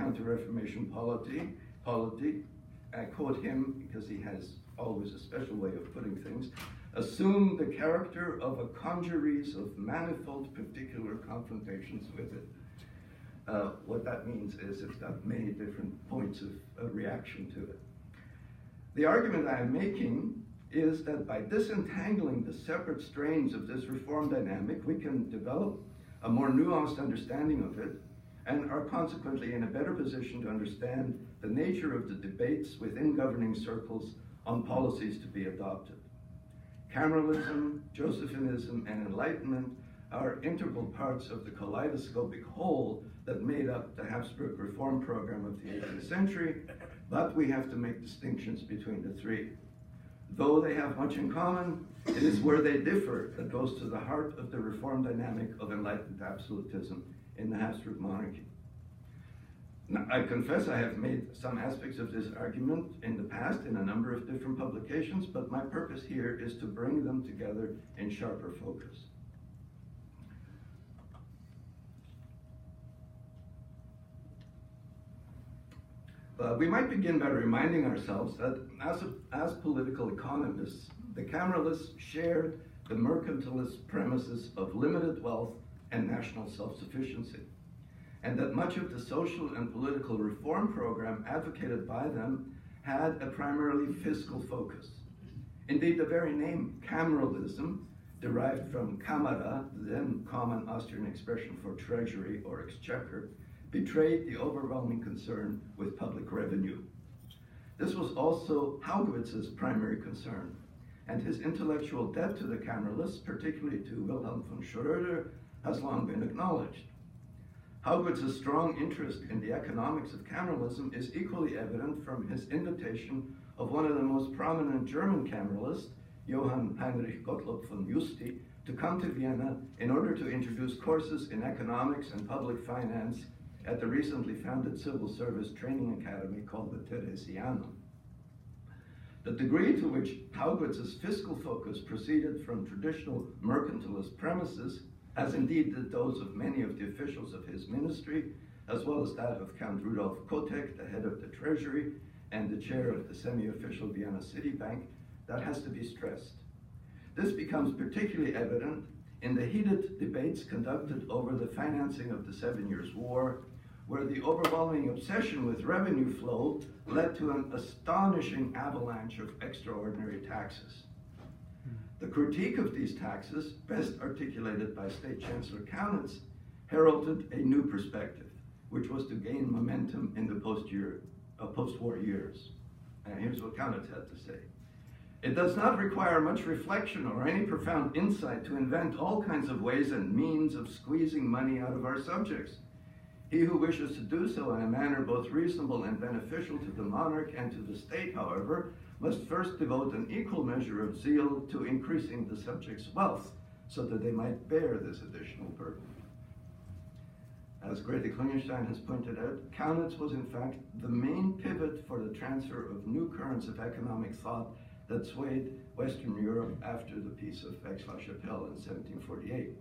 Counter-Reformation polity, I quote him because he has always a special way of putting things, assume the character of a congeries of manifold particular confrontations with it. What that means is it's got many different points of reaction to it. The argument I am making is that by disentangling the separate strains of this reform dynamic, we can develop a more nuanced understanding of it and are consequently in a better position to understand the nature of the debates within governing circles on policies to be adopted. Cameralism, Josephism, and Enlightenment are integral parts of the kaleidoscopic whole that made up the Habsburg reform program of the 18th century, but we have to make distinctions between the three. Though they have much in common, it is where they differ that goes to the heart of the reform dynamic of enlightened absolutism in the Habsburg monarchy. Now, I confess I have made some aspects of this argument in the past in a number of different publications, but my purpose here is to bring them together in sharper focus. We might begin by reminding ourselves that as political economists, the Cameralists shared the mercantilist premises of limited wealth and national self-sufficiency, and that much of the social and political reform program advocated by them had a primarily fiscal focus. Indeed, the very name Cameralism, derived from Kamera, the then common Austrian expression for treasury or exchequer, betrayed the overwhelming concern with public revenue. This was also Haugwitz's primary concern, and his intellectual debt to the Cameralists, particularly to Wilhelm von Schröder, has long been acknowledged. Haugwitz's strong interest in the economics of Cameralism is equally evident from his invitation of one of the most prominent German Cameralists, Johann Heinrich Gottlob von Justi, to come to Vienna in order to introduce courses in economics and public finance at the recently founded civil service training academy called the Theresianum. The degree to which Haugwitz's fiscal focus proceeded from traditional mercantilist premises, as indeed did those of many of the officials of his ministry, as well as that of Count Rudolf Kotek, the head of the treasury and the chair of the semi-official Vienna City Bank, that has to be stressed. This becomes particularly evident in the heated debates conducted over the financing of the 7 Years' War, where the overwhelming obsession with revenue flow led to an astonishing avalanche of extraordinary taxes. The critique of these taxes, best articulated by State Chancellor Kaunitz, heralded a new perspective, which was to gain momentum in the post-war years. And here's what Kaunitz had to say. It does not require much reflection or any profound insight to invent all kinds of ways and means of squeezing money out of our subjects. He who wishes to do so in a manner both reasonable and beneficial to the monarch and to the state, however, must first devote an equal measure of zeal to increasing the subjects' wealth so that they might bear this additional burden. As Grete Klingenstein has pointed out, Kaunitz was in fact the main pivot for the transfer of new currents of economic thought that swayed Western Europe after the Peace of Aix-la-Chapelle in 1748.